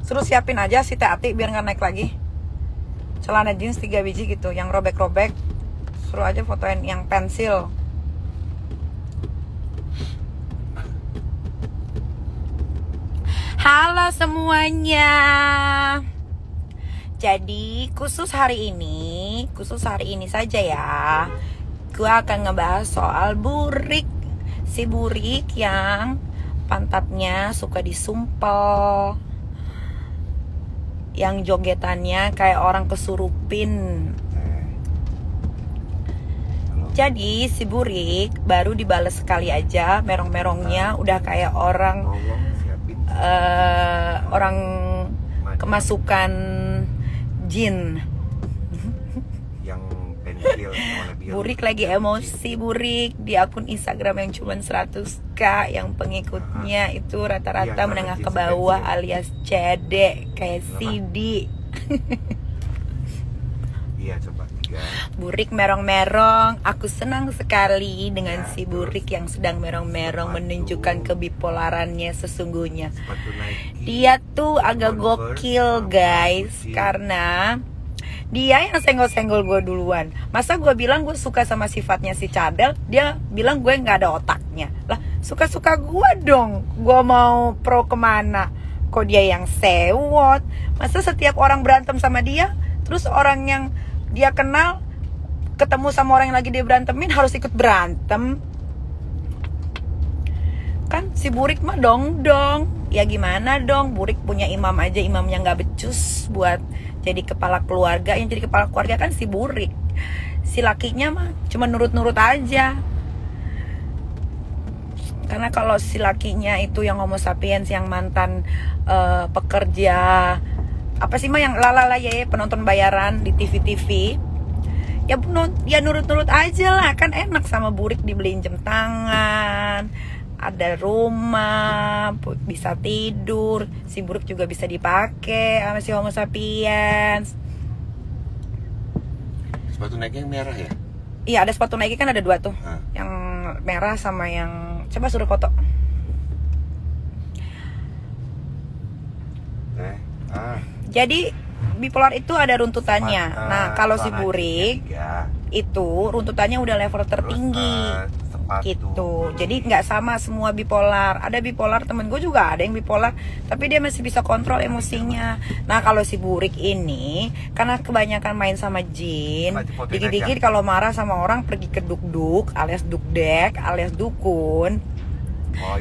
Suruh siapin aja si Tati biar nggak naik lagi. Celana jeans 3 biji gitu, yang robek-robek. Suruh aja fotoin yang pensil. Halo semuanya. Jadi khusus hari ini saja ya, gue akan ngebahas soal burik. Si burik yang pantatnya suka disumpel, yang jogetannya kayak orang kesurupin. Jadi si burik baru dibales sekali aja, merong-merongnya udah kayak orang orang kemasukan jin. Yang pensil Burik lagi emosi burik di akun Instagram yang cuma 100k, yang pengikutnya itu rata-rata menengah ke bawah alias cede kayak CD. Iya, coba 3. Burik merong-merong. Aku senang sekali dengan si burik yang sedang merong-merong menunjukkan kebipolarannya sesungguhnya. Dia tuh agak gokil guys, karena dia yang senggol-senggol gue duluan. Masa gue bilang gue suka sama sifatnya si cadel, dia bilang gue gak ada otaknya. Lah suka-suka gue dong, gue mau pro kemana? Kok dia yang sewot? Masa setiap orang berantem sama dia, terus orang yang dia kenal ketemu sama orang yang lagi dia berantemin harus ikut berantem? Kan si burik mah dong. Ya gimana dong, burik punya imam aja, imamnya gak becus buat jadi kepala keluarga. Yang jadi kepala keluarga kan si burik. Si lakinya mah cuma nurut-nurut aja. Karena kalau si lakinya itu yang homo sapiens, yang mantan pekerja apa sih mah, yang lalala ya, penonton bayaran di TV-TV, ya nurut-nurut aja lah. Kan enak sama burik, dibeliin jam tangan, ada rumah, bisa tidur. Si burik juga bisa dipakai sama si homo sapiens. Sepatu Nike yang merah ya? Iya, ada sepatu Nike kan ada 2 tuh. Yang merah sama yang, coba suruh foto. Jadi bipolar itu ada runtutannya. Nah, kalau si burik itu runtutannya udah level tertinggi. Gitu. Jadi nggak sama semua bipolar. Ada bipolar, temen gue juga ada yang bipolar, tapi dia masih bisa kontrol emosinya. Nah kalau si burik ini karena kebanyakan main sama jin, dikit-dikit kalau marah sama orang pergi ke duk-duk alias dukdek alias dukun.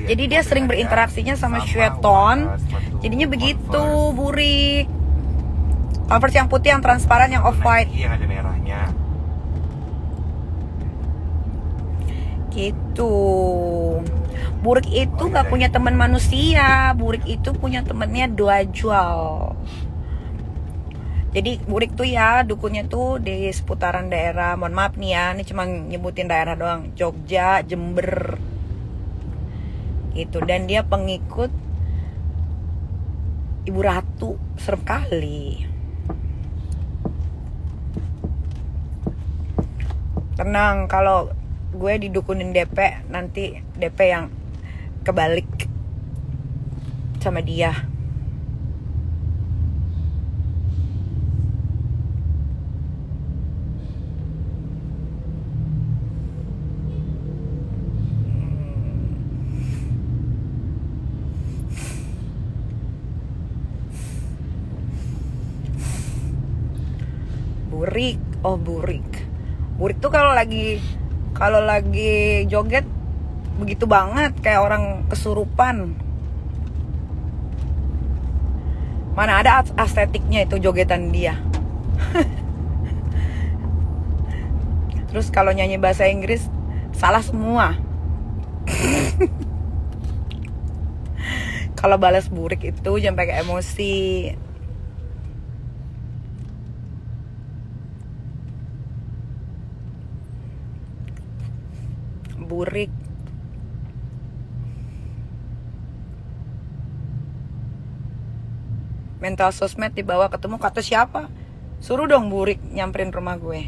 Jadi dia sering berinteraksinya sama syaiton. Jadinya begitu burik. Converse yang putih, yang transparan, yang off white. Yang ada merahnya. Gitu. Burik itu gak punya teman manusia. Burik itu punya temennya Dajjal. Jadi burik tuh ya dukunnya tuh di seputaran daerah, mohon maaf nih ya, ini cuma nyebutin daerah doang, Jogja, Jember gitu. Dan dia pengikut Ibu Ratu. Serem kali. Tenang, kalau gue didukunin DP, nanti DP yang kebalik sama dia. Burik, oh burik. Burik tuh kalau lagi joget begitu banget, kayak orang kesurupan. Mana ada estetiknya itu jogetan dia. Terus kalau nyanyi bahasa Inggris salah semua. Kalau balas burik itu jangan pakai emosi. Burik mental sosmed dibawa ketemu, kata siapa? Suruh dong Burik nyamperin rumah gue.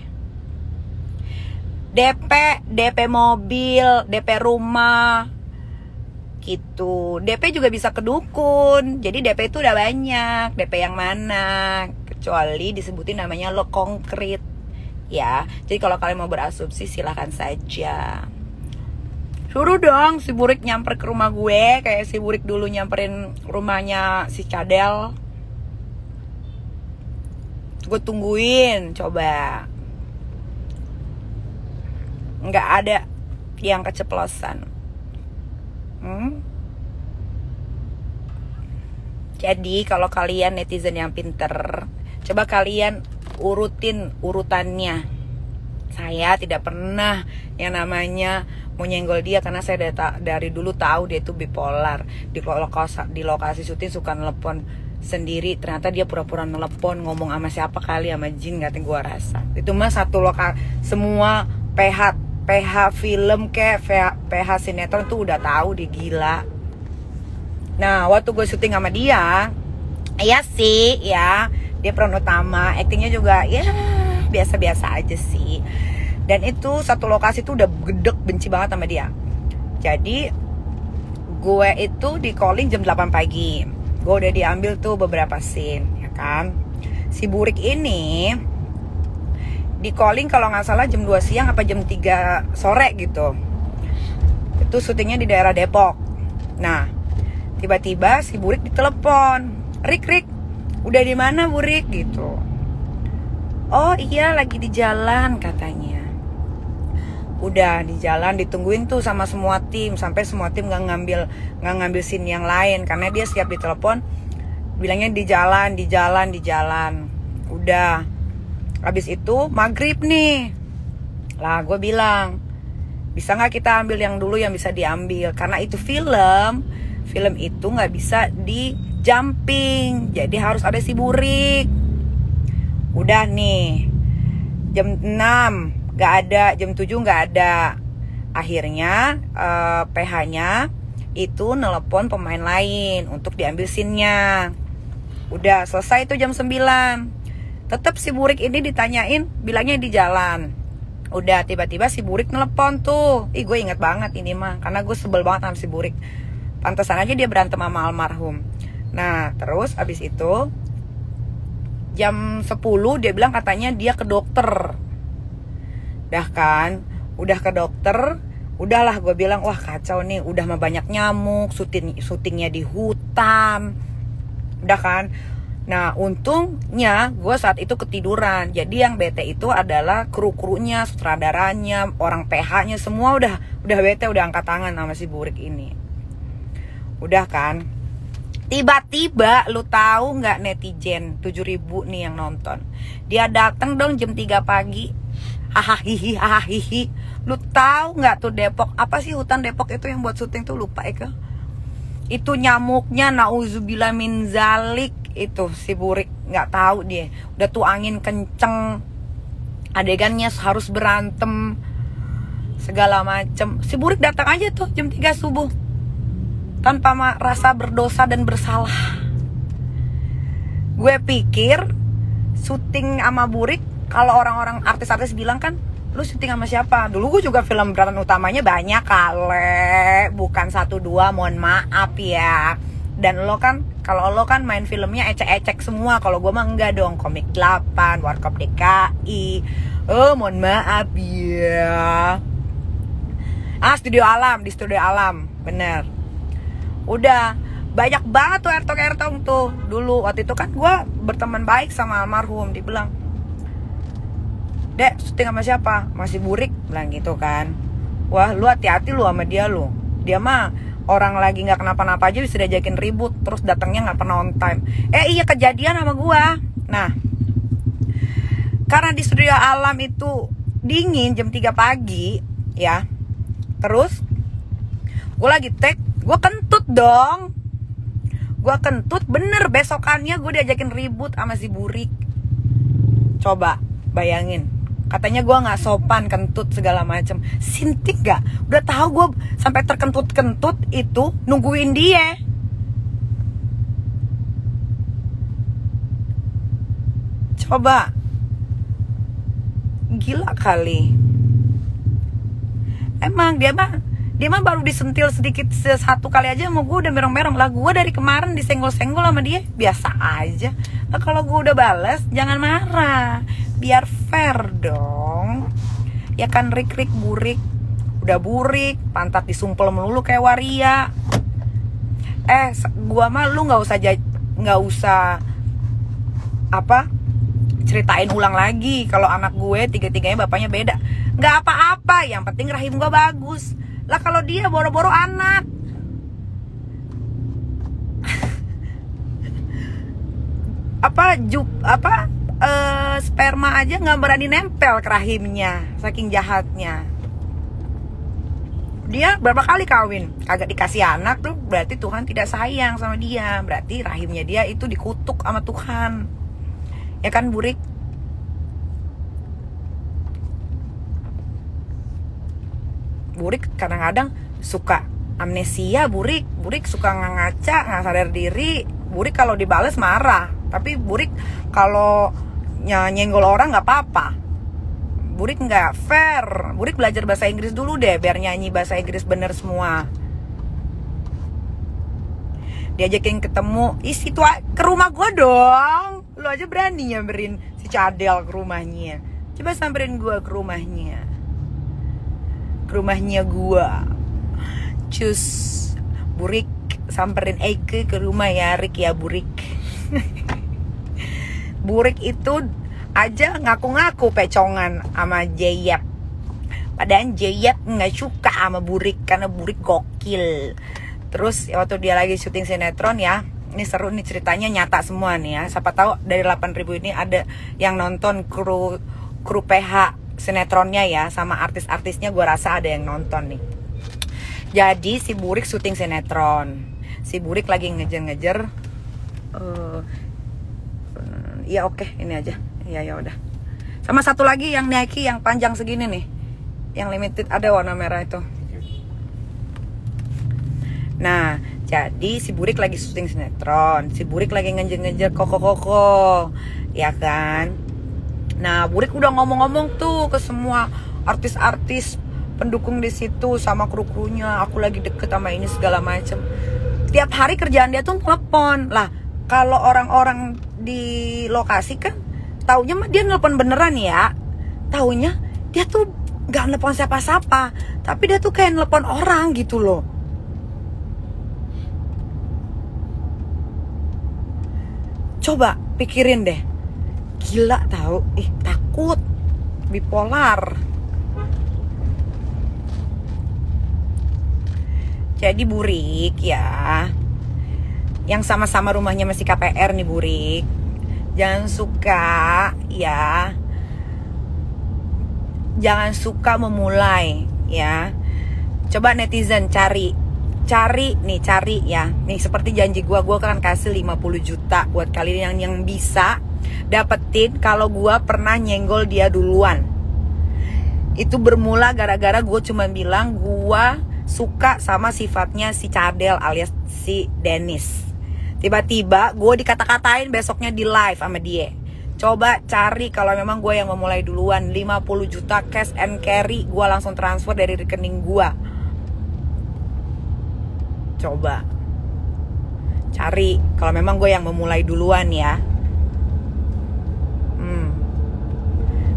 DP mobil, DP rumah gitu. DP juga bisa ke dukun. Jadi DP itu udah banyak. DP yang mana? Kecuali disebutin namanya lo konkret. Ya. Jadi kalau kalian mau berasumsi silahkan saja. Suruh dong si Burik nyamper ke rumah gue, kayak si Burik dulu nyamperin rumahnya si Cadel. Gue tungguin, coba. Nggak ada yang keceplosan. Jadi kalau kalian netizen yang pinter, coba kalian urutin urutannya. Saya tidak pernah yang namanya mau nyenggol dia, karena saya dari dulu tahu dia itu bipolar. Di lokasi syuting suka nelpon sendiri, ternyata dia pura-pura nelpon ngomong sama siapa kali, sama jin katanya, gua rasa. Itu mah satu semua PH film kayak PH sinetron tuh udah tahu dia gila. Nah, waktu gue syuting sama dia, iya sih ya, dia peran utama, aktingnya juga ya biasa-biasa aja sih. Dan itu satu lokasi tuh udah gedek, benci banget sama dia. Jadi gue itu di calling jam 8 pagi. Gue udah diambil tuh beberapa scene, ya kan. Si Burik ini di calling kalau nggak salah jam 2 siang apa jam 3 sore gitu. Itu syutingnya di daerah Depok. Nah, tiba-tiba si Burik ditelepon. Rik, udah di mana Burik gitu. Oh iya, lagi di jalan katanya. Udah di jalan, ditungguin tuh sama semua tim, sampai semua tim nggak ngambil scene yang lain karena dia siap ditelepon, bilangnya di jalan. Udah, habis itu maghrib nih. Lah gue bilang, bisa nggak kita ambil yang dulu yang bisa diambil, karena itu film itu nggak bisa di jumping, jadi harus ada si Burik. Udah nih, jam 6 gak ada, jam 7 gak ada. Akhirnya PH-nya itu nelpon pemain lain untuk diambil scene-nya. Udah selesai itu jam 9. Tetap si Burik ini ditanyain, bilangnya di jalan. Udah, tiba-tiba si Burik nelpon tuh. Ih, gue inget banget ini mah, karena gue sebel banget sama si Burik. Pantesan aja dia berantem sama almarhum. Nah, terus abis itu jam 10 dia bilang katanya dia ke dokter. Dah kan, udah ke dokter, udahlah gue bilang, wah kacau nih, udah mah banyak nyamuk, syutingnya di hutan. Udah kan. Nah, untungnya gue saat itu ketiduran. Jadi yang bete itu adalah kru-krunya, sutradaranya, orang PH-nya, semua udah bete, udah angkat tangan sama si Burik ini. Udah kan. Tiba-tiba lu tahu nggak netizen 7.000 nih yang nonton. Dia datang dong jam 3 pagi. Hahaha. Lu tahu nggak tuh Depok? Apa sih hutan Depok itu yang buat syuting tuh, lupa Eka. Itu nyamuknya nauzubillah min zalik, itu si Burik nggak tahu dia. Udah tuh angin kenceng. Adegannya harus berantem segala macem. Si Burik datang aja tuh jam 3 subuh. Tanpa rasa berdosa dan bersalah. Gue pikir syuting sama Burik, kalau orang-orang artis-artis bilang kan, lu syuting sama siapa? Dulu gue juga film peran utamanya banyak kali, bukan 1-2, mohon maaf ya. Dan lo kan, kalau lo kan main filmnya ecek-ecek semua, kalau gue mah enggak dong. Komik 8, Warkop DKI, mohon maaf ya. Studio Alam, di Studio Alam, bener. Udah banyak banget tuh ertong-ertong tuh. Dulu waktu itu kan gue berteman baik sama almarhum. Dia bilang, Dek, syuting sama siapa? Masih Burik, bilang gitu kan. Wah, lu hati-hati lu sama dia lu. Dia mah orang lagi gak kenapa-napa aja bisa diajakin ribut, terus datangnya gak pernah on time. Iya, kejadian sama gue. Nah, karena di Studio Alam itu dingin jam 3 pagi ya. Terus gue lagi take, gue kentut dong. Gue kentut, bener, besokannya gue diajakin ribut sama si Burik. Coba bayangin, katanya gue nggak sopan, kentut segala macem. Sintik gak? Udah tahu gue sampai terkentut-kentut itu nungguin dia. Coba Gila kali. Emang dia mah baru disentil sedikit satu kali aja sama gue udah merong-merong lah. Gue dari kemarin disenggol-senggol sama dia biasa aja. Nah, kalau gue udah balas jangan marah, biar fair dong. Ya kan Rik burik, udah burik, pantat disumpel melulu kayak waria. Gua mah lu nggak usah apa ceritain ulang lagi kalau anak gue tiga-tiganya bapaknya beda. Nggak apa-apa, yang penting rahim gue bagus. Lah kalau dia boro-boro anak sperma aja nggak berani nempel ke rahimnya, saking jahatnya. Dia berapa kali kawin kagak dikasih anak tuh, berarti Tuhan tidak sayang sama dia, berarti rahimnya dia itu dikutuk sama Tuhan, ya kan Burik? Burik kadang-kadang suka amnesia. Burik suka ngaca, nggak sadar diri. Burik kalau dibales marah, tapi Burik kalau nyenggol orang nggak apa-apa. Burik nggak fair. Burik belajar bahasa Inggris dulu deh, biar nyanyi bahasa Inggris bener semua. Diajakin ketemu, situ ke rumah gue dong. Lu aja berani nyamperin si Cadel ke rumahnya. Coba samperin gue ke rumahnya. Ke rumahnya gue. Cus, Burik samperin Eike ke rumah ya, Rik ya Burik. Burik itu aja ngaku-ngaku pecongan sama Jeyep. Padahal Jeyep nggak suka sama Burik karena Burik gokil. Terus waktu dia lagi syuting sinetron ya, ini seru nih ceritanya, nyata semua nih ya. Siapa tahu dari 8.000 ini ada yang nonton kru PH sinetronnya ya, sama artis-artisnya gue rasa ada yang nonton nih. Jadi si Burik syuting sinetron, si Burik lagi ngejar-ngejar. Ya oke, ini aja. Ya udah. Sama satu lagi yang Nike yang panjang segini nih, yang limited, ada warna merah itu. Nah, jadi si Burik lagi syuting sinetron, si Burik lagi ngejar-ngejar koko, ya kan? Nah, Burik udah ngomong-ngomong tuh ke semua artis-artis pendukung di situ sama kru-krunya, aku lagi deket sama ini segala macem. Tiap hari kerjaan dia tuh telepon. Lah, kalau orang-orang di lokasi kan taunya mah dia nelpon beneran ya. Taunya dia tuh gak nelpon siapa-siapa, tapi dia tuh kayak nelpon orang gitu loh. Coba pikirin deh. Gila tahu, takut bipolar. Jadi Burik ya, yang sama-sama rumahnya masih KPR nih Burik, jangan memulai ya. Coba netizen cari ya. Nih seperti janji gue kan kasih 50 juta buat kalian yang bisa dapetin kalau gue pernah nyenggol dia duluan. Itu bermula gara-gara gue cuma bilang gue suka sama sifatnya si Cadel alias si Dennis. Tiba-tiba gue dikata-katain besoknya di live sama dia. Coba cari kalau memang gue yang memulai duluan. 50 juta cash and carry gue langsung transfer dari rekening gue. Coba cari kalau memang gue yang memulai duluan ya.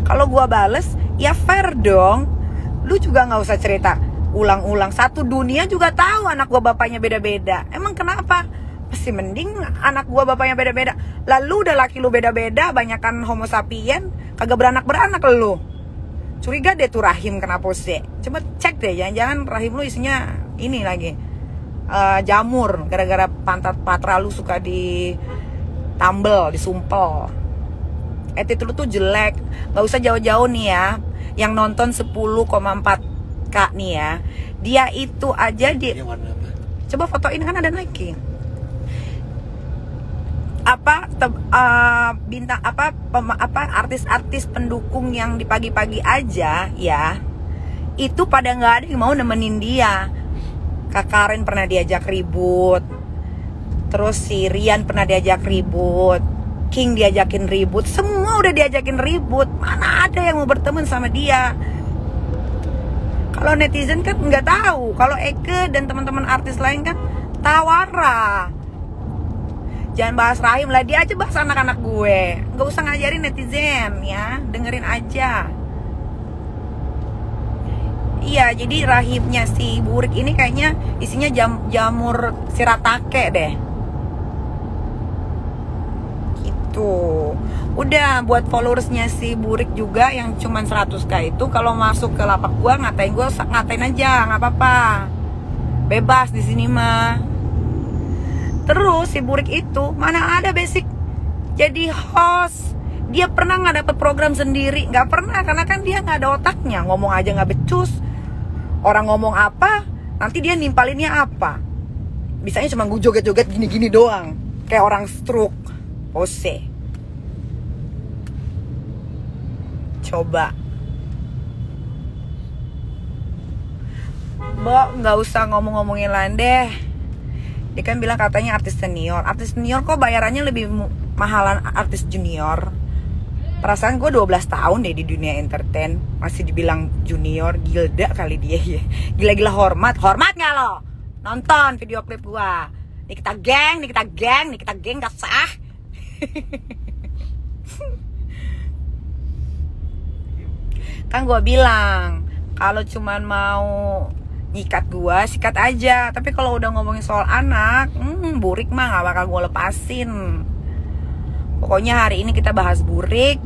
Kalau gue bales ya fair dong. Lu juga gak usah cerita ulang-ulang. Satu dunia juga tahu anak gue bapaknya beda-beda. Emang kenapa? Pasti mending anak gue bapaknya beda-beda. Lalu udah laki lu beda-beda, banyakan homo sapien, kagak beranak-beranak lu. Curiga deh tuh rahim kenapa sih. Coba cek deh, jangan-jangan rahim lu isinya ini lagi jamur, gara-gara pantat patra lu suka ditambel, disumpel. Attitude lu tuh jelek. Gak usah jauh-jauh nih ya. Yang nonton 10,4K nih ya, dia itu aja coba fotoin, kan ada Nike. Bintang artis-artis pendukung yang di pagi-pagi aja ya, itu pada nggak ada yang mau nemenin dia. Kak Karen pernah diajak ribut, terus si Rian pernah diajak ribut, King diajakin ribut, semua udah diajakin ribut, mana ada yang mau berteman sama dia. Kalau netizen kan nggak tahu, kalau Eke dan teman-teman artis lain kan tawara. Jangan bahas Rahim lah, dia aja bahas anak-anak gue. Nggak usah ngajarin netizen ya, dengerin aja. Iya, jadi rahimnya si Burik ini kayaknya isinya jamur shiratake deh. Gitu. Udah buat followersnya si Burik juga yang cuman 100k itu, kalau masuk ke lapak gua ngatain aja, nggak apa-apa. Bebas di sini mah. Terus si Burik itu mana ada basic jadi host. Dia pernah nggak dapet program sendiri? Nggak pernah, karena kan dia nggak ada otaknya. Ngomong aja nggak becus. Orang ngomong apa, nanti dia nimpalinnya apa. Bisanya cuma gue joget-joget gini-gini doang, kayak orang stroke. Pose. Coba. Bo, nggak usah ngomong-ngomongin lain deh. Dia kan bilang katanya artis senior. Artis senior kok bayarannya lebih mahalan artis junior. Perasaan gue 12 tahun deh di dunia entertain, masih dibilang junior. Gilda kali dia ya. Gila-gila hormat gak lo? Nonton video klip gue. Nikita geng gak sah. Kan gue bilang, kalau cuman mau nyikat gue, sikat aja. Tapi kalau udah ngomongin soal anak, Burik mah gak bakal gue lepasin. Pokoknya hari ini kita bahas Burik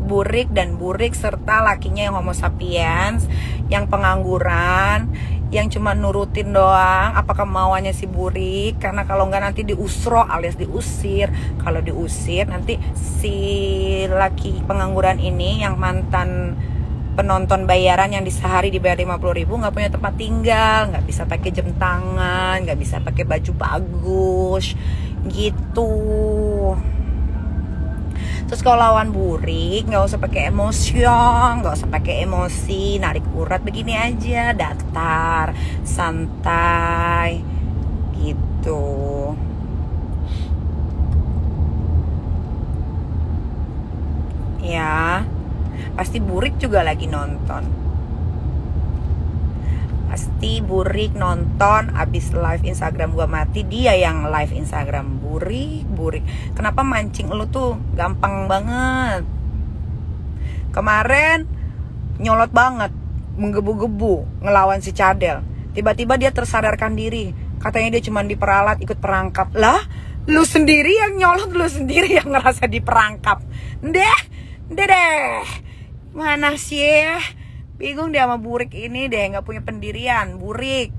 serta lakinya yang homo sapiens, yang pengangguran, yang cuma nurutin doang apa kemauannya si Burik. Karena kalau nggak nanti diusro alias diusir. Kalau diusir nanti si laki pengangguran ini yang mantan penonton bayaran yang di sehari dibayar 50.000 nggak punya tempat tinggal, nggak bisa pakai jam tangan, nggak bisa pakai baju bagus gitu. Terus kalau lawan Burik nggak usah pakai nggak usah pakai emosi, narik urat, begini aja, datar, santai, gitu. Ya, pasti Burik juga lagi nonton. Pasti Burik nonton abis live Instagram gua mati, dia yang live Instagram. Burik, kenapa mancing lu tuh gampang banget. Kemarin nyolot banget, menggebu-gebu ngelawan si Cadel. Tiba-tiba dia tersadarkan diri, katanya dia cuma diperalat ikut perangkap. Lah, lu sendiri yang nyolot, lu sendiri yang ngerasa diperangkap. Deh. Mana sih? Bingung dia sama Burik ini deh, nggak punya pendirian. Burik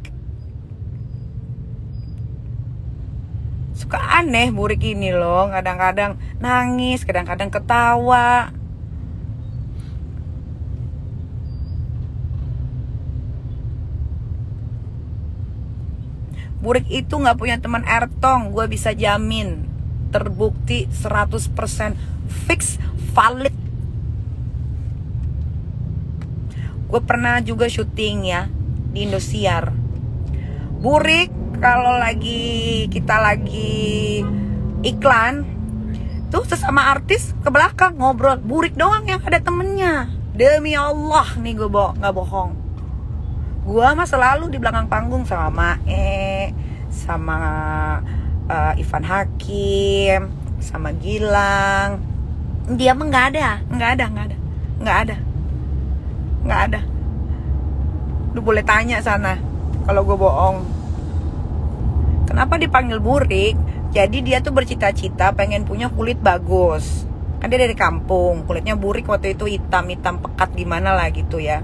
suka aneh Burik ini loh, kadang-kadang nangis, kadang-kadang ketawa. Burik itu nggak punya teman ertong, gue bisa jamin, terbukti 100% fix valid. Gue pernah juga syuting ya di Indosiar. Burik kalau kita lagi iklan tuh sesama artis ke belakang ngobrol. Burik doang yang ada temennya. Demi Allah nih gue nggak bohong. Gue mah selalu di belakang panggung sama Mae, sama Ivan Hakim, sama Gilang. Dia mah nggak ada. Lu boleh tanya sana kalau gue bohong. Kenapa dipanggil Burik? Jadi dia tuh bercita-cita pengen punya kulit bagus. Kan dia dari kampung, kulitnya Burik waktu itu hitam pekat gimana lah gitu ya.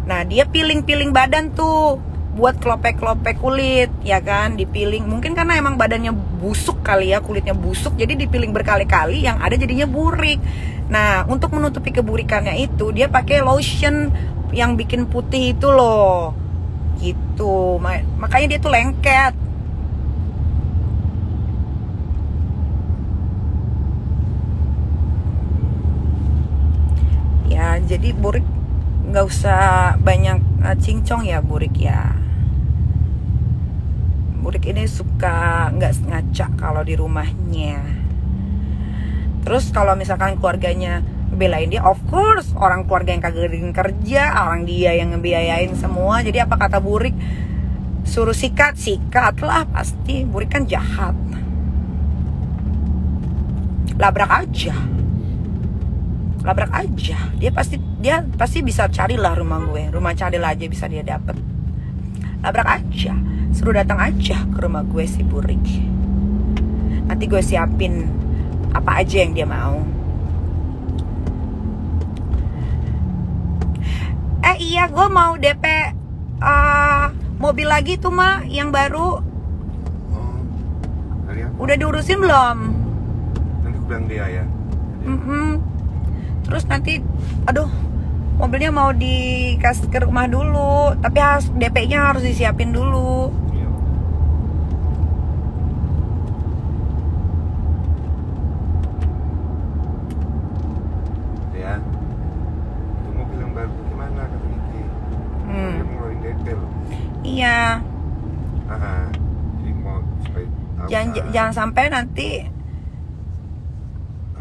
Nah dia piling badan tuh buat kelopek kulit, ya kan, dipiling. Mungkin karena emang badannya busuk kali ya, kulitnya busuk, jadi dipiling berkali-kali, yang ada jadinya burik. Nah untuk menutupi keburikannya itu dia pakai lotion yang bikin putih itu loh, gitu. Makanya dia tuh lengket. Ya jadi Burik nggak usah banyak cincong ya Burik ya. Burik ini suka nggak ngaca kalau di rumahnya. Terus kalau misalkan keluarganya belain dia, of course orang keluarga yang kagak kerja, orang dia yang ngebiayain semua. Jadi apa kata Burik, suruh sikat lah, pasti Burik kan jahat. Labrak aja, dia pasti bisa carilah rumah gue, rumah Cadel aja bisa dia dapet. Labrak aja, suruh datang aja ke rumah gue si Burik. Nanti gue siapin apa aja yang dia mau. Iya, gue mau DP mobil lagi tuh mah, yang baru. Udah diurusin belum? Nanti gue bilang dia ya. Terus nanti, aduh, mobilnya mau dikasih ke rumah dulu, tapi harus DP-nya harus disiapin dulu. Ya, itu mobil yang baru gimana kata Iki? Dia mau ngeluarin DP loh. Iya. Jadi mau supaya tahu. Jangan sampai nanti.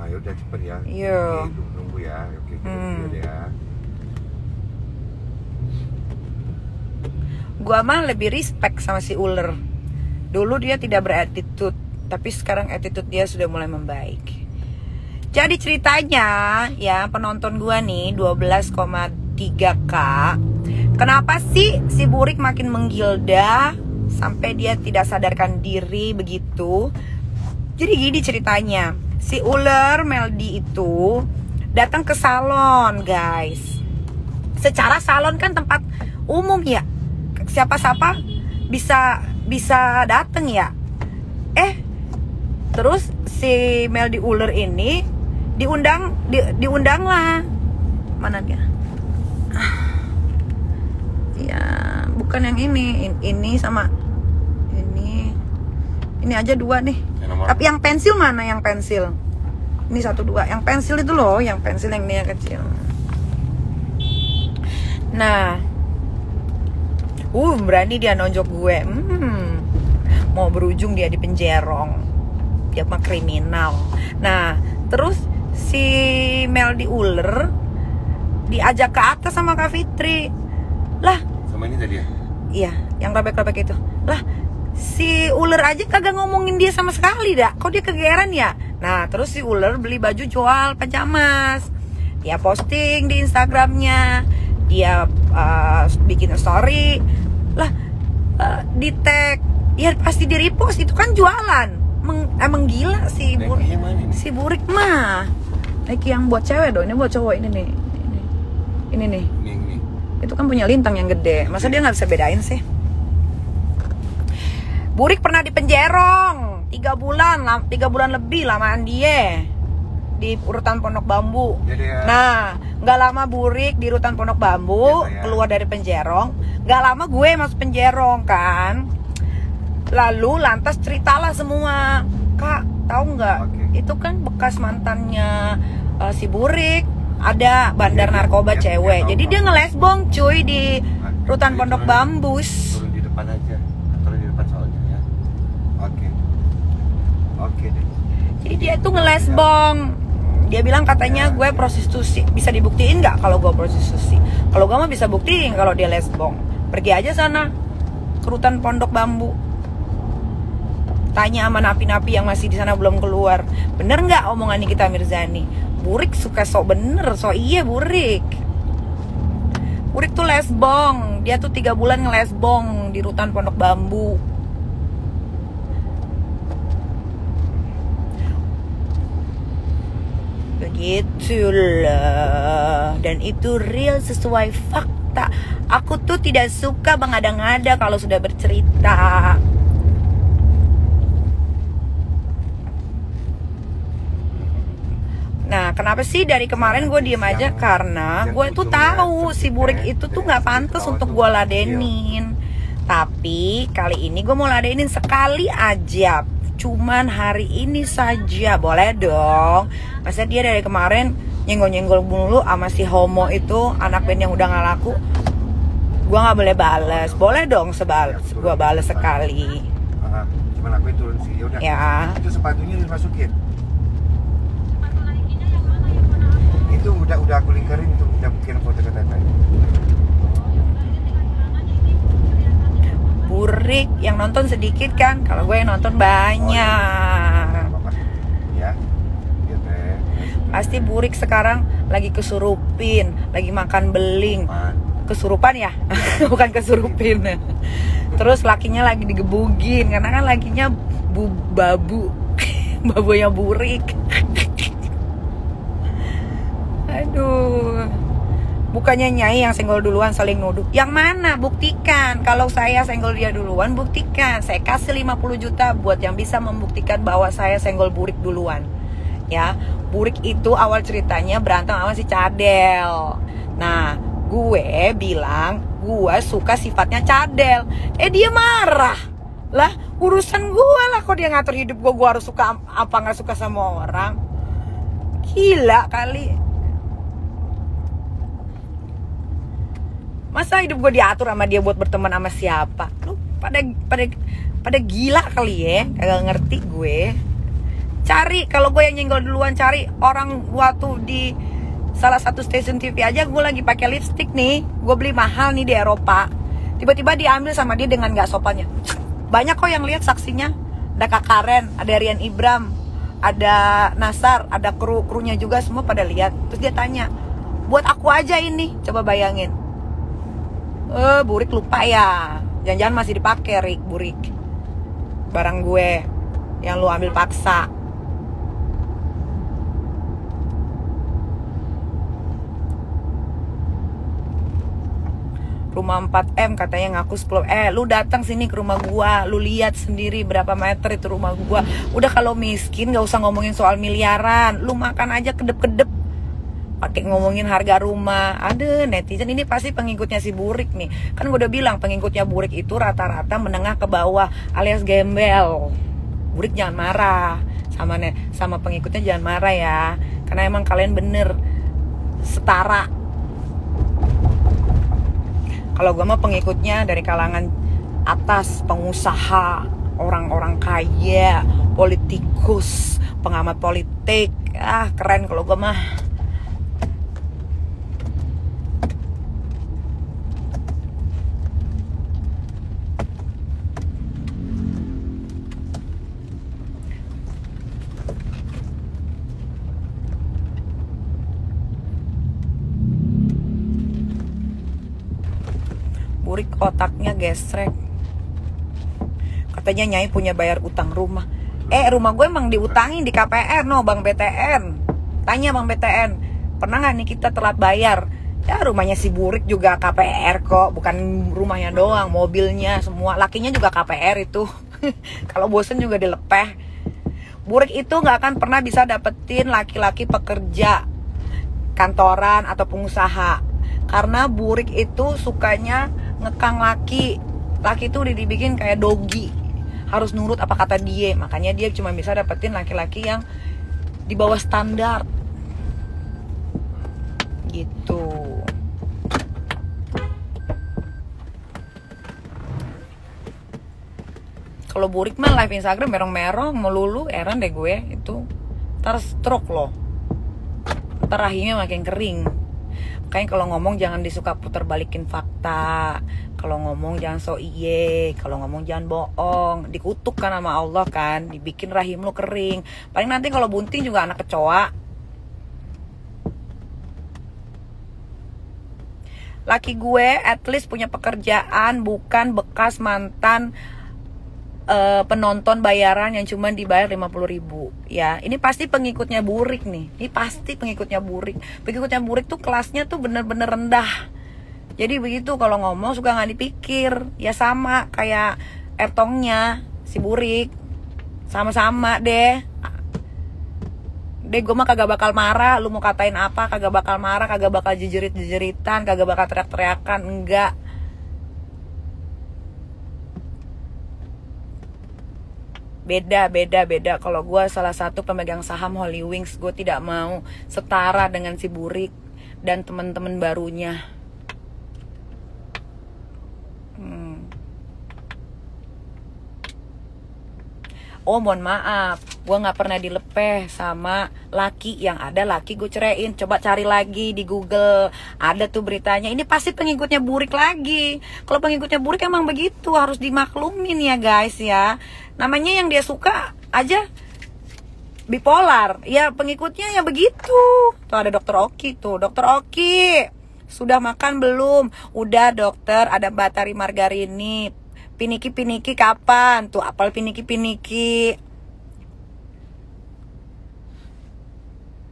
Ya udah cepet ya. Iya. Nunggu ya. Oke, ya. Gua mah lebih respect sama si Uler. Dulu dia tidak berattitude, tapi sekarang attitude dia sudah mulai membaik. Jadi ceritanya ya, penonton gua nih 12,3K. Kenapa sih si Burik makin menggilda sampai dia tidak sadarkan diri begitu? Jadi gini ceritanya, si Uler Meldi itu datang ke salon, guys. Secara salon kan tempat umum ya, siapa-siapa bisa datang ya. Terus si Meldi Uler ini diundang lah. Mana dia? Ya, bukan yang ini sama ini aja dua nih. Tapi yang pensil mana? Yang pensil ini 1, 2. Yang pensil itu loh, yang pensil yang ini yang kecil. Nah, berani dia nonjok gue. Mau berujung dia di penjerong. Dia mah kriminal. Nah, terus si Meldi Uler diajak ke atas sama Kak Fitri. Lah, sama ini tadi ya? Iya, yang robek-robek itu. Lah, si Uler aja kagak ngomongin dia sama sekali dah. Kok dia kegeeran ya? Nah, terus si Uler beli baju jual pajamas. Dia posting di Instagramnya. Dia bikin story. Lah, di tag. Ya pasti di repost, itu kan jualan. Emang gila si Burik. Si Burik mah. Nike yang buat cewek dong, ini buat cowok ini nih. Ini nih. Ini. Itu kan punya lintang yang gede. Masa dia nggak bisa bedain sih? Burik pernah di penjerong 3 bulan lebih lamaan dia di urutan Pondok Bambu. Ya. Nah, nggak lama Burik di urutan Pondok Bambu keluar dari penjerong. Nggak lama gue masuk penjerong kan. Lalu lantas ceritalah semua. Kak, tahu nggak? Itu kan bekas mantannya si Burik. Ada bandar narkoba cewek. Jadi dia ngelesbong cuy di rutan Pondok Bambus. Turun di depan aja. Turun di depan soalnya ya. Oke deh. Jadi dia tuh ngelesbong. Dia bilang katanya gue prostitusi. Bisa dibuktiin nggak kalau gue prostitusi? Kalau gue mah bisa buktiin kalau dia lesbong. Pergi aja sana ke rutan Pondok Bambu. Tanya sama napi-napi yang masih di sana belum keluar. Bener nggak omongan Nikita Mirzani? Burik suka sok bener, sok iya Burik. Burik tuh lesbong. Dia tuh 3 bulan ngelesbong di rutan Pondok Bambu. Begitulah. Dan itu real sesuai fakta. Aku tuh tidak suka mengada-ngada kalau sudah bercerita. Nah, kenapa sih dari kemarin gue diem aja? Karena gue tuh tahu si Burik itu tuh nggak pantas untuk gue ladenin. Tapi kali ini gue mau ladenin sekali aja. Cuman hari ini saja, boleh dong. Masa dia dari kemarin nyenggol-nyenggol mulu sama si homo itu, anak band yang udah gak laku. Gue gak boleh bales. Boleh dong gue bales sekali. Cuman aku turun sih. Yaudah. Ya. Itu sepatunya dimasukin. yang nonton sedikit kan, kalau gue yang nonton banyak. Ya. Pasti Burik sekarang lagi kesurupin, lagi makan beling. Kesurupan ya? Bukan kesurupin. Terus lakinya lagi digebugin karena kan lakinya babu. Babunya Burik. Aduh. Bukannya Nyai yang senggol duluan saling nuduh. Yang mana? Buktikan. Kalau saya senggol dia duluan, buktikan. Saya kasih 50 juta buat yang bisa membuktikan bahwa saya senggol Burik duluan. Ya, Burik itu awal ceritanya berantem sama si Cadel. Nah, gue bilang gue suka sifatnya Cadel. Dia marah. Lah, urusan gue lah kok dia ngatur hidup gue harus suka apa nggak suka sama orang. Gila kali. Masa hidup gue diatur sama dia buat berteman sama siapa? Lu pada gila kali ya, kagak ngerti gue. Cari, kalau gue yang nyenggol duluan, cari orang waktu di salah satu stasiun TV aja gue lagi pakai lipstick nih, gue beli mahal nih di Eropa. Tiba-tiba diambil sama dia dengan nggak sopannya. Banyak kok yang lihat saksinya. Ada Kak Karen, ada Rian Ibram, ada Nasar, ada krunya juga, semua pada lihat. Terus dia tanya, buat aku aja ini, coba bayangin. Burik lupa ya. Jangan-jangan masih dipakai Rik, Burik. Barang gue yang lu ambil paksa. Rumah 4M katanya ngaku 10. Lu datang sini ke rumah gua, lu lihat sendiri berapa meter itu rumah gua. Udah kalau miskin gak usah ngomongin soal miliaran. Lu makan aja kedep-kedep. Pakai ngomongin harga rumah. Ada netizen ini pasti pengikutnya si Burik nih. Kan gue udah bilang pengikutnya Burik itu rata-rata menengah ke bawah alias gembel. Burik jangan marah sama pengikutnya, jangan marah ya. Karena emang kalian bener setara. Kalau gue mah pengikutnya dari kalangan atas, pengusaha, orang-orang kaya, politikus, pengamat politik. Keren kalau gue mah. Burik otaknya gesrek. Katanya Nyai punya bayar utang rumah. Rumah gue emang diutangin di KPR Bang BTN. Tanya Bang BTN, pernah gak nih kita telat bayar? Ya rumahnya si Burik juga KPR kok. Bukan rumahnya doang, mobilnya semua. Lakinya juga KPR itu. Kalau bosen juga dilepeh. Burik itu gak akan pernah bisa dapetin laki-laki pekerja kantoran atau pengusaha. Karena Burik itu sukanya ngekang laki. Laki itu udah dibikin kayak dogi, harus nurut apa kata dia. Makanya dia cuma bisa dapetin laki-laki yang di bawah standar gitu. Kalau Burik mah live Instagram merong-merong melulu, heran deh gue itu. Ntar stroke loh, ntar rahimnya makin kering. Makanya kalau ngomong jangan disuka putar balikin fakta. Kalau ngomong jangan so iye. Kalau ngomong jangan bohong. Dikutuk kan sama Allah kan. Dibikin rahim lu kering. Paling nanti kalau bunting juga anak kecoa. Laki gue at least punya pekerjaan, bukan bekas mantan penonton bayaran yang cuma dibayar 50.000 ya. Ini pasti pengikutnya Burik nih. Ini pasti pengikutnya Burik. Pengikutnya Burik tuh kelasnya tuh bener-bener rendah. Jadi begitu kalau ngomong suka nggak dipikir. Ya sama kayak ertongnya si Burik. Sama-sama deh. Gue mah kagak bakal marah. Lu mau katain apa kagak bakal marah. Kagak bakal jejerit-jejeritan. Kagak bakal teriak-teriakan. Enggak. Beda. Kalau gue salah satu pemegang saham Holy Wings, gue tidak mau setara dengan si Burik dan teman-teman barunya. Oh mohon maaf, gue nggak pernah dilepeh sama laki. Yang ada laki gue ceraiin. Coba cari lagi di Google, ada tuh beritanya. Ini pasti pengikutnya Burik lagi. Kalau pengikutnya Burik emang begitu, harus dimaklumin ya guys ya. Namanya yang dia suka aja bipolar, ya pengikutnya ya begitu. Tuh ada Dokter Oki tuh. Dokter Oki, sudah makan belum? Udah dokter, ada Batari Margarini. Piniki kapan? Tuh apal piniki.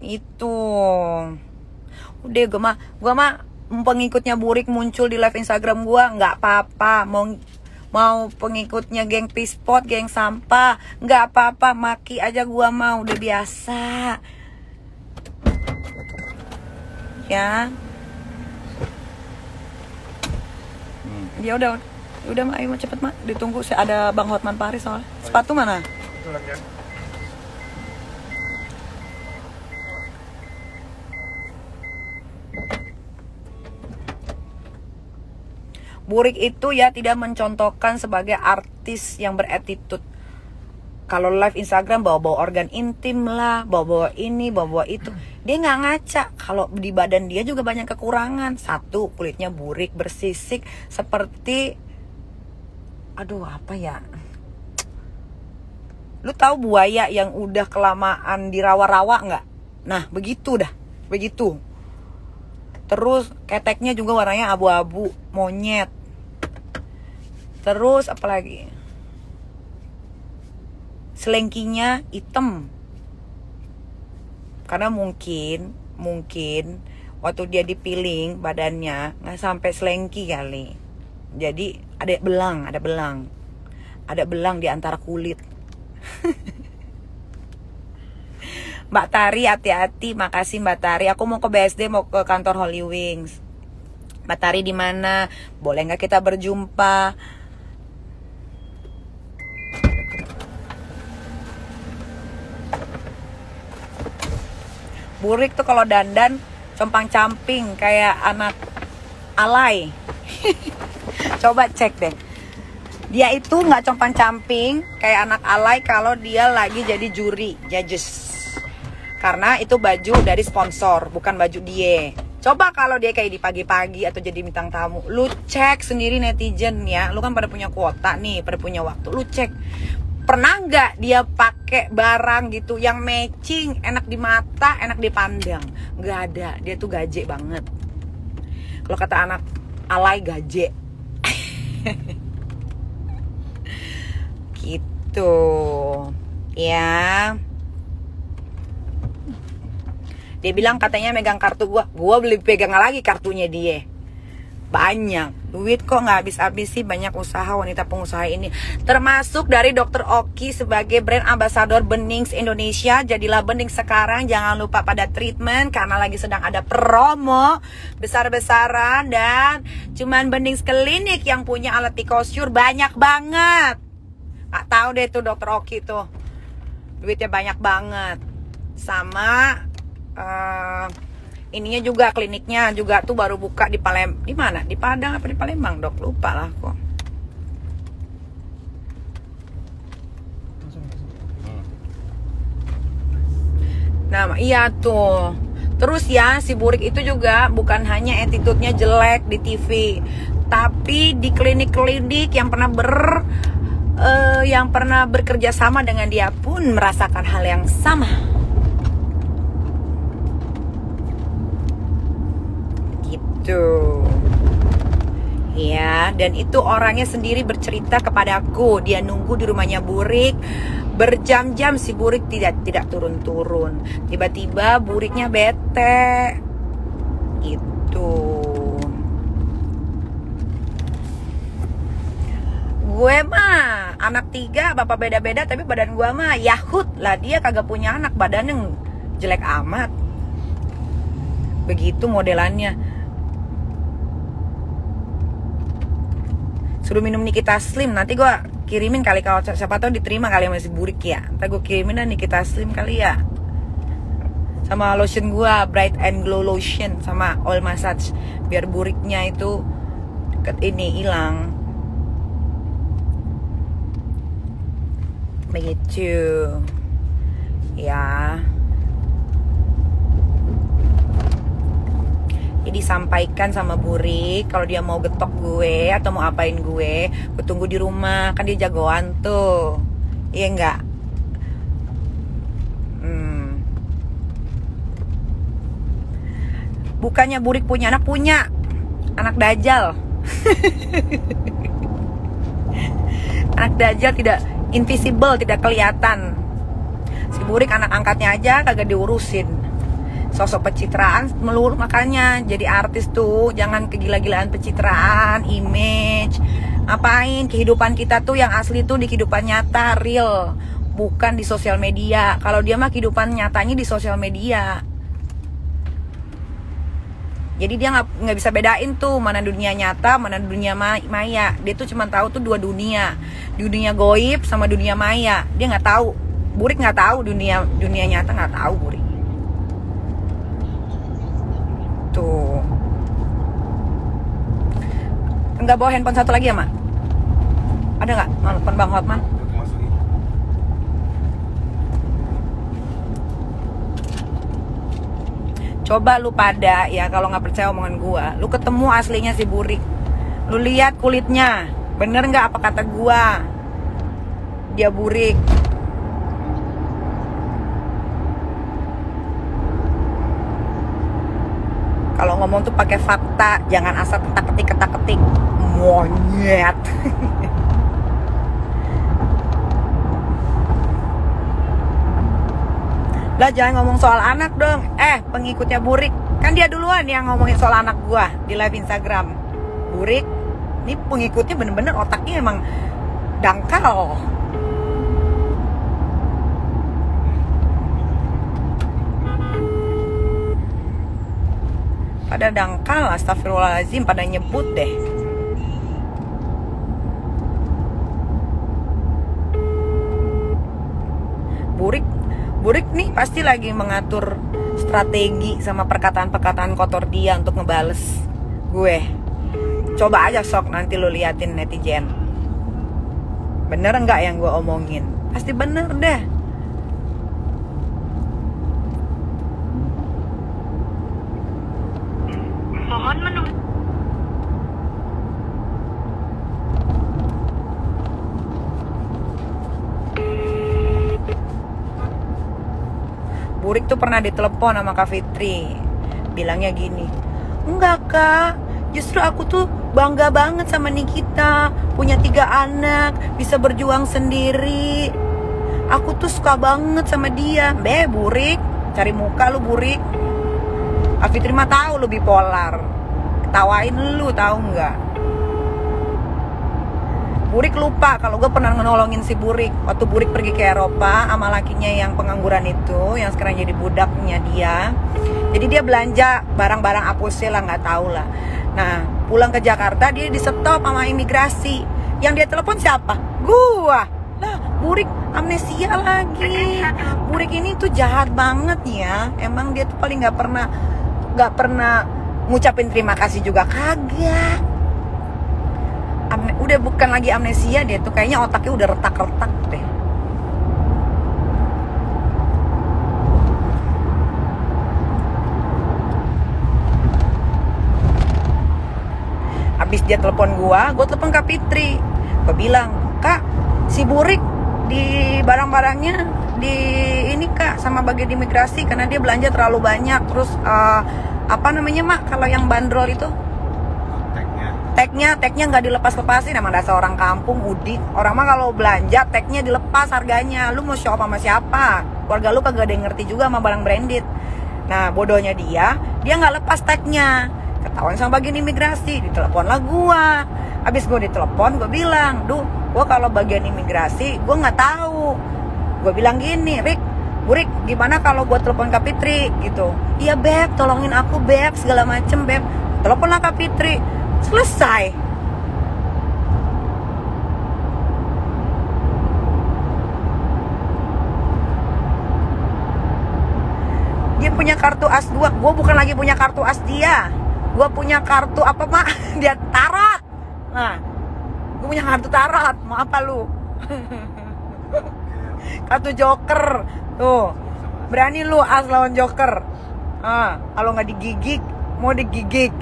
Itu. Udah gua mah pengikutnya Burik muncul di live Instagram gua nggak apa-apa. Mau pengikutnya geng pispot, geng sampah, nggak apa-apa, maki aja gua mau, udah biasa. Ya. Ya udah mak, ayo cepet mak, ditunggu. Ada Bang Hotman Paris soalnya. Sepatu mana? Itu lagi ya. Burik itu ya tidak mencontohkan sebagai artis yang beretitude. Kalau live Instagram bawa-bawa organ intim lah, bawa-bawa ini, bawa-bawa itu. Dia nggak ngaca. Kalau di badan dia juga banyak kekurangan. Satu, kulitnya burik, bersisik, seperti aduh apa ya, lu tahu buaya yang udah kelamaan di rawa-rawa nggak? Nah begitu dah, begitu. Terus keteknya juga warnanya abu-abu, monyet. Terus apalagi, selengkinya hitam. Karena mungkin waktu dia dipiling badannya nggak sampai selengki kali. Jadi ada belang di antara kulit. Mbak Tari, hati-hati. Makasih Mbak Tari. Aku mau ke BSD, mau ke kantor Holy Wings. Mbak Tari di mana? Boleh nggak kita berjumpa? Burik tuh kalau dandan compang-camping kayak anak alay. Coba cek deh. Dia itu nggak compang-camping kayak anak alay kalau dia lagi jadi juri, judges. Karena itu baju dari sponsor, bukan baju dia. Coba kalau dia kayak di pagi-pagi atau jadi bintang tamu, lu cek sendiri netizen ya. Lu kan pada punya kuota nih, pada punya waktu. Lu cek, pernah nggak dia pakai barang gitu yang matching, enak di mata, enak dipandang? Nggak ada. Dia tuh gaje banget. Kalau kata anak alay, gaje. Gitu ya. Dia bilang katanya megang kartu gua beli pegang lagi kartunya dia. Banyak duit kok nggak habis-habis sih. Banyak usaha wanita pengusaha ini, termasuk dari Dokter Oki sebagai brand ambassador Benings Indonesia. Jadilah Bening sekarang, jangan lupa pada treatment karena lagi sedang ada promo besar-besaran. Dan cuman Benings Klinik yang punya alat tikosur banyak banget. Nggak tahu deh tuh Dokter Oki tuh duitnya banyak banget. Sama ininya juga, kliniknya juga tuh baru buka di di mana? Di Padang apa di Palembang, Dok? Lupa lah kok. Nah, iya tuh. Terus ya, si Burik itu juga bukan hanya attitude-nya jelek di TV, tapi di klinik-klinik yang pernah bekerja sama dengan dia pun merasakan hal yang sama. Ya, dan itu orangnya sendiri bercerita kepadaku. Dia nunggu di rumahnya Burik berjam-jam, si Burik tidak turun-turun. Tiba-tiba Buriknya bete. Itu. Gue mah anak 3, bapak beda-beda, tapi badan gue mah Yahud lah. Dia kagak punya anak, badannya jelek amat. Begitu modelannya. Suruh minum Nikita Slim, nanti gue kirimin kali, kalau siapa tahu diterima kali masih Burik ya. Ntar gue kirimin lah Nikita Slim kali ya. Sama lotion gue, Bright and Glow Lotion, sama oil massage, biar Buriknya itu hilang. Begitu. Ya. Jadi sampaikan sama Burik kalau dia mau getok gue atau mau apain gue tunggu di rumah, kan dia jagoan tuh. Iya enggak? Bukannya Burik punya anak dajal. Anak dajal tidak invisible, tidak kelihatan. Si Burik anak angkatnya aja kagak diurusin. Sosok pencitraan melulu, makanya jadi artis tuh jangan kegila-gilaan pencitraan, image. Ngapain? Kehidupan kita tuh yang asli tuh di kehidupan nyata, real, bukan di sosial media. Kalau dia mah kehidupan nyatanya di sosial media. Jadi dia nggak bisa bedain tuh mana dunia nyata, mana dunia maya. Dia tuh cuma tahu tuh dua dunia, dunia goib sama dunia maya. Dia nggak tahu. Burik nggak tahu dunia nyata, nggak tahu Burik. Tuh. Enggak bawa handphone satu lagi ya, Mak? Ada nggak? Handphone Bang Hotman? Coba lu pada ya, kalau nggak percaya omongan gua, lu ketemu aslinya si Burik. Lu lihat kulitnya, bener nggak apa kata gua? Dia Burik. Kalau ngomong tuh pakai fakta, jangan asal ketak-ketik. Monyet. Lah jangan ngomong soal anak dong. Pengikutnya Burik, kan dia duluan yang ngomongin soal anak gua di live Instagram. Burik, ini pengikutnya bener-bener otaknya emang dangkal. Pada dangkal, astagfirullahaladzim, pada nyebut deh. Burik nih pasti lagi mengatur strategi sama perkataan-perkataan kotor dia untuk ngebales gue. Coba aja sok nanti lu liatin netizen. Bener nggak yang gue omongin? Pasti bener deh. Mohon menunggu. Burik tuh pernah ditelepon sama Kak Fitri. Bilangnya gini, enggak Kak, justru aku tuh bangga banget sama Nikita. Punya 3 anak, bisa berjuang sendiri. Aku tuh suka banget sama dia. Burik, cari muka lu Burik. Kak Fitri mah tahu lu bipolar. Ketawain lu, tahu nggak? Burik lupa kalau gue pernah menolongin si Burik waktu Burik pergi ke Eropa sama lakinya yang pengangguran itu, yang sekarang jadi budaknya dia. Jadi dia belanja barang-barang apose lah, nggak tahu lah. Nah pulang ke Jakarta dia di-stop sama imigrasi. Yang dia telepon siapa? Gua. Lah Burik amnesia lagi. Burik ini tuh jahat banget ya. Emang dia tuh paling nggak pernah ngucapin terima kasih juga kagak. Udah bukan lagi amnesia, dia tuh kayaknya otaknya udah retak-retak deh. Habis dia telepon gue telepon Kak Fitri. Gue bilang, Kak, si Burik di barang-barangnya di ini Kak sama bagian imigrasi karena dia belanja terlalu banyak. Terus apa namanya Mak kalau yang bandrol itu? Tagnya nggak dilepas-lepasin. Emang dasar orang kampung udik. Orang mah kalau belanja tagnya dilepas harganya. Lu mau show up sama siapa? Keluarga lu kagak ada yang ngerti juga sama barang branded. Nah bodohnya dia nggak lepas tagnya. Ketahuan sama bagian imigrasi. Ditelepon lah gua. Abis gua ditelepon gua bilang, duh gua kalau bagian imigrasi gua nggak tahu. Gua bilang gini, Burik gimana kalau gua telepon Kak Fitri gitu. Iya Beb, tolongin aku Beb, segala macem Beb. Telepon lah Kak Fitri. Selesai. Dia punya kartu as 2. Gue bukan lagi punya kartu as dia. Gue punya kartu apa Mak? Dia tarot. Nah, gue punya kartu tarot. Mau apa lu? Kartu joker. Tuh. Berani lu as lawan joker. Kalau nggak digigit, mau digigit.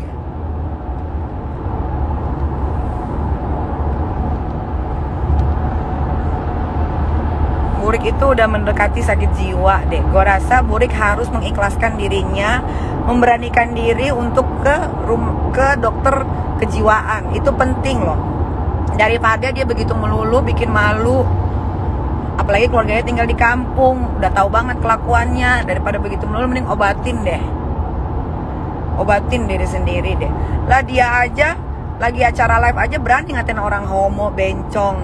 Burik itu udah mendekati sakit jiwa deh. Gue rasa Burik harus mengikhlaskan dirinya, memberanikan diri untuk ke dokter kejiwaan. Itu penting loh. Daripada dia begitu melulu, bikin malu. Apalagi keluarganya tinggal di kampung, udah tahu banget kelakuannya. Daripada begitu melulu, mending obatin deh. Obatin diri sendiri deh. Lah dia aja lagi acara live aja berani ngatain orang homo, bencong,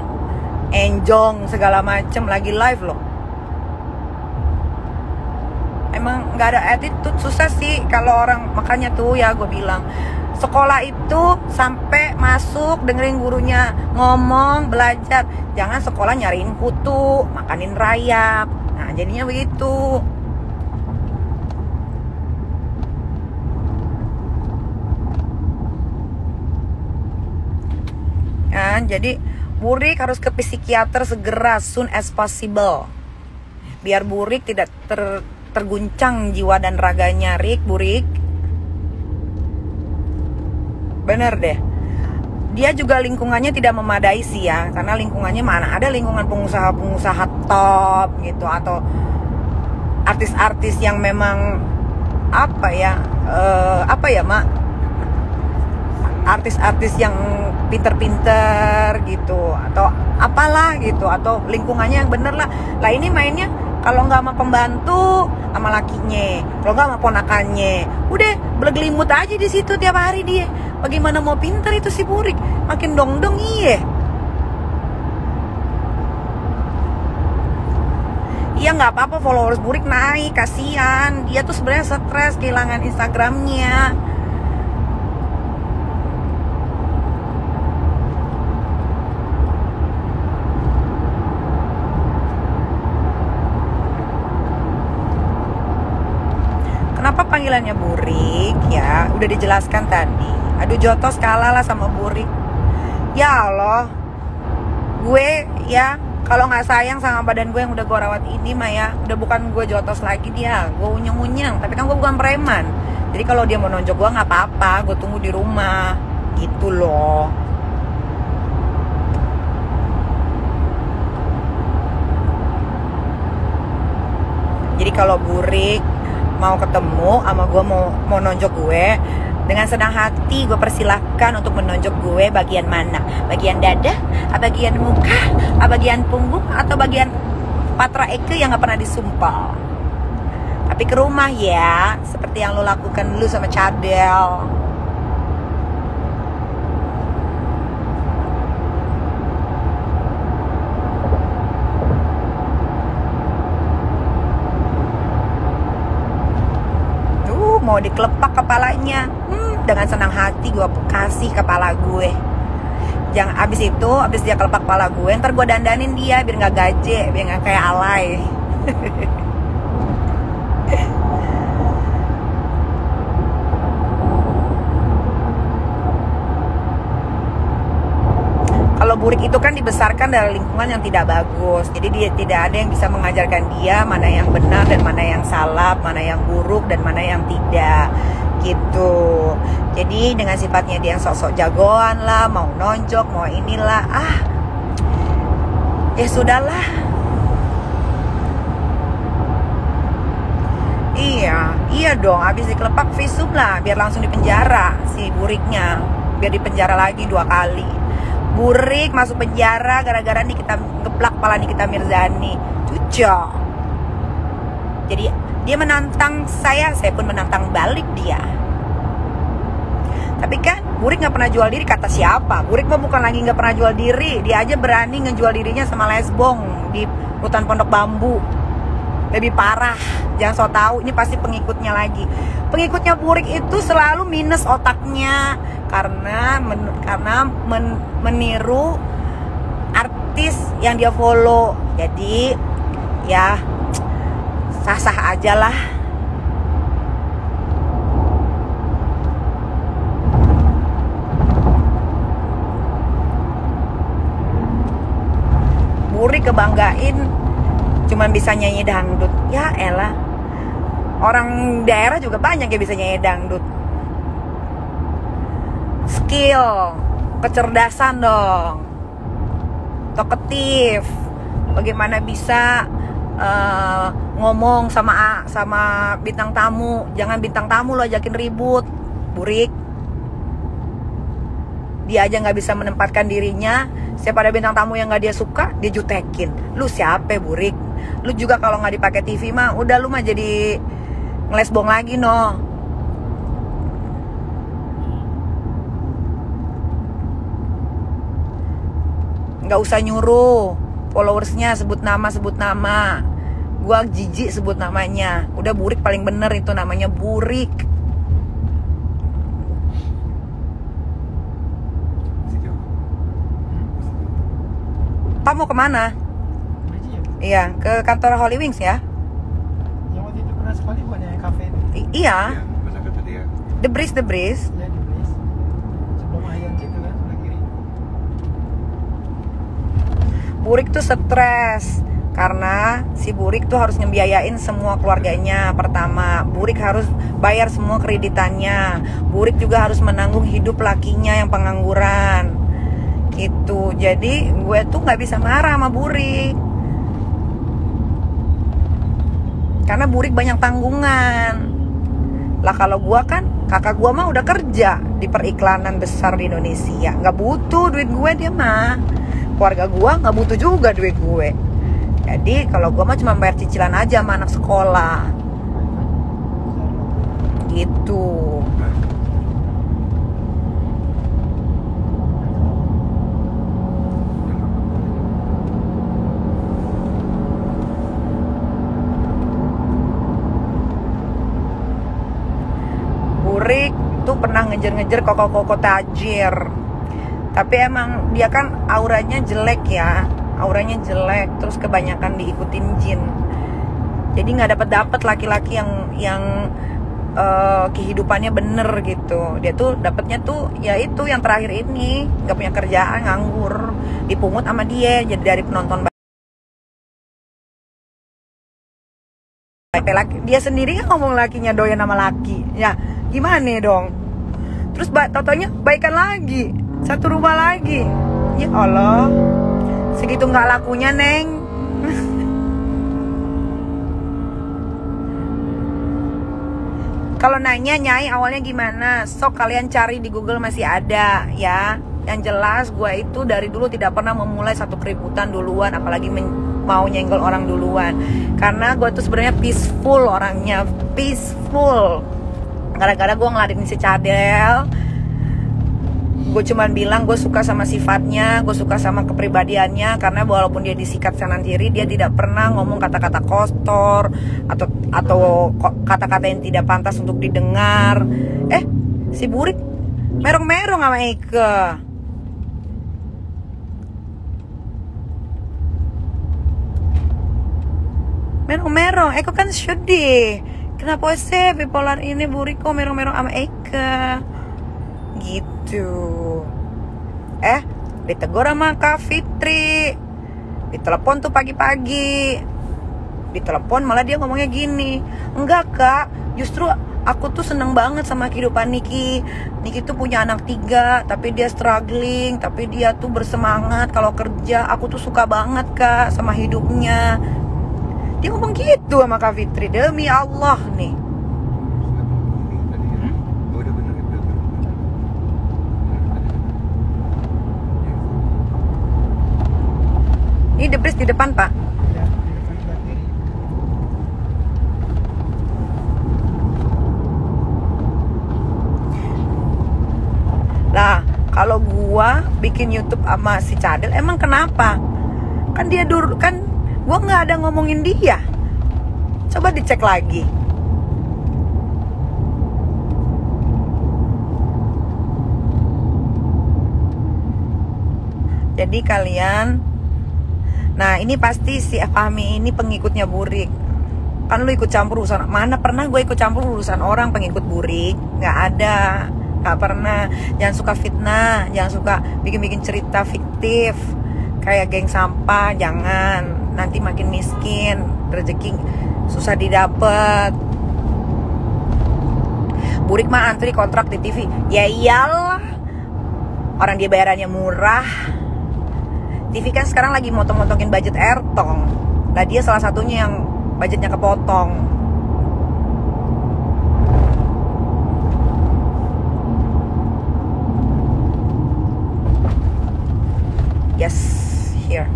enjong, segala macem, lagi live loh. Emang nggak ada attitude, susah sih kalau orang. Makanya tuh ya gue bilang, sekolah itu sampai masuk dengerin gurunya ngomong, belajar. Jangan sekolah nyariin kutu, makanin rayap. Nah jadinya begitu. Ya, jadi Burik harus ke psikiater segera, soon as possible. Biar Burik tidak terguncang jiwa dan raganya. Burik. Bener deh. Dia juga lingkungannya tidak memadai sih ya. Karena lingkungannya mana ada lingkungan pengusaha-pengusaha top gitu. Atau artis-artis yang memang apa ya mak, artis-artis yang pinter-pinter gitu, atau apalah gitu, atau lingkungannya yang bener lah. Lah ini mainnya kalau nggak sama pembantu, sama lakinya, kalau nggak sama ponakannya, udah bergelimut aja di situ tiap hari dia. Bagaimana mau pinter itu si Burik? Makin dong-dong iye. Iya nggak apa-apa followers Burik naik, kasihan. Dia tuh sebenarnya stres kehilangan Instagramnya. Kenapa panggilannya Burik ya? Udah dijelaskan tadi. Aduh jotos kalah lah sama Burik. Ya Allah, gue ya kalau nggak sayang sama badan gue yang udah gue rawat ini mah ya, udah bukan gue jotos lagi dia, gue unyeng-unyeng. Tapi kan gue bukan preman. Jadi kalau dia mau nonjok gue nggak apa-apa, gue tunggu di rumah, gitu loh. Jadi kalau Burik mau ketemu sama gue, mau nonjok gue, dengan senang hati gue persilahkan untuk menonjok gue bagian mana, bagian dada, bagian muka, bagian punggung, atau bagian patra eke yang nggak pernah disumpal. Tapi ke rumah ya, seperti yang lo lakukan lu sama Cadel. Mau dikelepak kepalanya, dengan senang hati gue kasih kepala gue. Jangan abis dia kelepak kepala gue, ntar gue dandanin dia biar nggak gaje, biar nggak kayak alay. Kalau Burik itu kan dibesarkan dari lingkungan yang tidak bagus. Jadi dia tidak ada yang bisa mengajarkan dia mana yang benar dan mana yang salah, mana yang buruk dan mana yang tidak, gitu. Jadi dengan sifatnya dia yang sok-sok jagoan lah, mau nonjok, mau inilah, ya sudahlah. Iya dong, habis dikelepak visum lah, biar langsung dipenjara si Buriknya, biar dipenjara lagi 2 kali. Burik masuk penjara gara-gara Nikita geplak kepala Nikita Mirzani. Cucok. Jadi dia menantang saya pun menantang balik dia. Tapi kan Burik nggak pernah jual diri, kata siapa? Burik mah bukan lagi nggak pernah jual diri, dia aja berani ngejual dirinya sama lesbong di hutan Pondok Bambu. Lebih parah, jangan so tahu, ini pasti pengikutnya lagi. Pengikutnya Burik itu selalu minus otaknya karena meniru artis yang dia follow. Jadi ya sah-sah aja lah. Burik kebanggain cuman bisa nyanyi dangdut. Ya elah, orang daerah juga banyak yang bisa nyanyi dangdut. Skill, kecerdasan dong, talkative, bagaimana bisa ngomong sama bintang tamu. Jangan bintang tamu lo ajakin ribut, Burik. Dia aja nggak bisa menempatkan dirinya. Siapa ada bintang tamu yang nggak dia suka, dia jutekin. Lu siapa, Burik? Lu juga kalau nggak dipakai TV mah udah, lu mah jadi ngelesbong lagi no. Nggak usah nyuruh followersnya sebut nama. Gua jijik sebut namanya. Udah Burik paling bener itu namanya Burik. Pak mau kemana? Iya, ke kantor Holy Wings ya. Yang waktu itu pernah sekali bukan yang kafe itu? Iya. Mana kata dia? The Breeze. Ya di Bliss. Sebelum ayam situ kan sebelah kiri. Burik tuh stres karena si Burik tuh harus ngebiayain semua keluarganya. Pertama, Burik harus bayar semua kreditannya. Burik juga harus menanggung hidup lakinya yang pengangguran. Gitu. Jadi gue tuh nggak bisa marah sama Burik. Karena Burik banyak tanggungan. Lah kalau gue kan, kakak gue mah udah kerja di periklanan besar di Indonesia, nggak butuh duit gue dia mah. Keluarga gue nggak butuh juga duit gue. Jadi kalau gue mah cuma bayar cicilan aja sama anak sekolah. Gitu. Burik tuh pernah ngejar-ngejar koko-koko tajir. Tapi emang dia kan auranya jelek ya. Auranya jelek, terus kebanyakan diikutin jin. Jadi nggak dapet laki-laki yang kehidupannya bener gitu. Dia tuh dapetnya tuh ya itu yang terakhir ini, nggak punya kerjaan, nganggur, dipungut sama dia jadi dari penonton. Laki. Dia sendiri kan ngomong lakinya doyan sama laki. Ya gimana dong? Terus totonya baikan lagi, satu rumah lagi. Ya Allah, segitu nggak lakunya Neng. Kalau nanya Nyai awalnya gimana, sok kalian cari di Google masih ada ya. Yang jelas gue itu dari dulu tidak pernah memulai satu keributan duluan, apalagi mau nyenggol orang duluan. Karena gue tuh sebenarnya peaceful orangnya, peaceful. Gara-gara gue ngeladenin si Cadel, gue cuman bilang gue suka sama sifatnya, gue suka sama kepribadiannya. Karena walaupun dia disikat kanan kiri, dia tidak pernah ngomong kata-kata kotor atau kata-kata yang tidak pantas untuk didengar. Si Burik merong-merong sama Eke. Merong-merong, Eko kan sedih. Kenapa sih bipolar ini Burik kok merong-merong sama Eka? Gitu. Ditegur sama Kak Fitri. Ditelepon tuh pagi-pagi. Ditelepon malah dia ngomongnya gini, enggak Kak, justru aku tuh seneng banget sama kehidupan Niki. Niki tuh punya anak 3, tapi dia struggling, tapi dia tuh bersemangat kalau kerja. Aku tuh suka banget Kak sama hidupnya. Dia ngomong gitu sama Kak Fitri, demi Allah nih. Ini The Breeze di depan Pak. Ya, di depan sebelah kiri. Lah, kalau gua bikin YouTube sama si Cadel, emang kenapa? Kan dia dulu kan gua nggak ada ngomongin dia. Coba dicek lagi. Jadi kalian, nah ini pasti si Fahmi ini pengikutnya Burik. Kan lu ikut campur urusan, mana pernah gue ikut campur urusan orang pengikut Burik? Nggak ada, nggak pernah. Jangan suka fitnah, jangan suka bikin-bikin cerita fiktif kayak geng sampah, jangan. nanti makin miskin, rezeki susah didapat. Burik mah antri kontrak di TV. Ya iyalah, orang dia bayarannya murah. TV kan sekarang lagi motong-motongin budget Airtong. Nah dia salah satunya yang budgetnya kepotong. Yes, here.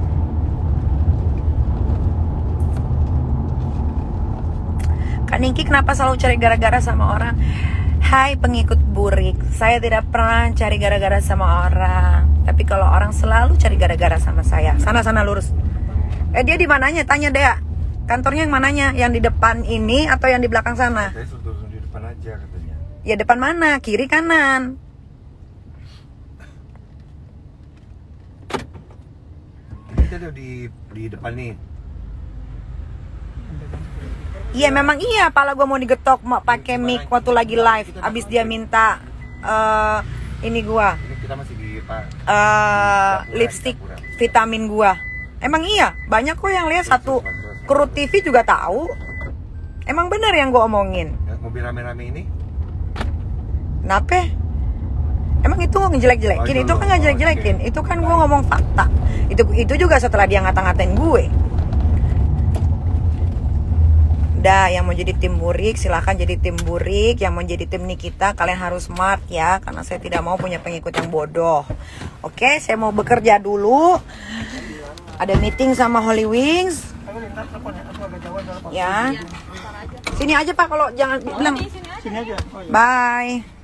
Kak Ningki kenapa selalu cari gara-gara sama orang? Hai pengikut Burik, saya tidak pernah cari gara-gara sama orang. Tapi kalau orang selalu cari gara-gara sama saya. Sana lurus. Dia di mananya? Tanya Dea. Kantornya yang mananya? Yang di depan ini atau yang di belakang sana? Saya suruh di depan aja katanya. Ya depan mana? Kiri kanan? Kita di depan nih. Iya memang iya, pala gue mau digetok mau pakai mic waktu lagi live. Abis dia minta ini gua. Ini kita masih di lipstick vitamin gua. Emang iya, banyak kok yang lihat satu Krut TV juga tahu. Emang benar yang gua omongin. Mobil rame-rame ini? Kenapa? Emang itu ngejelek-jelekin? Itu kan ngejelek-jelekin. Itu kan gua ngomong fakta. Itu juga setelah dia ngata-ngatain gue. Udah, yang mau jadi tim Burik silahkan jadi tim Burik. Yang mau jadi tim Nikita kalian harus smart ya, karena saya tidak mau punya pengikut yang bodoh. Oke, saya mau bekerja dulu. Ada meeting sama Holy Wings. Ya. Sini aja Pak, kalau jangan bilang. Sini aja. Oh, iya. Bye.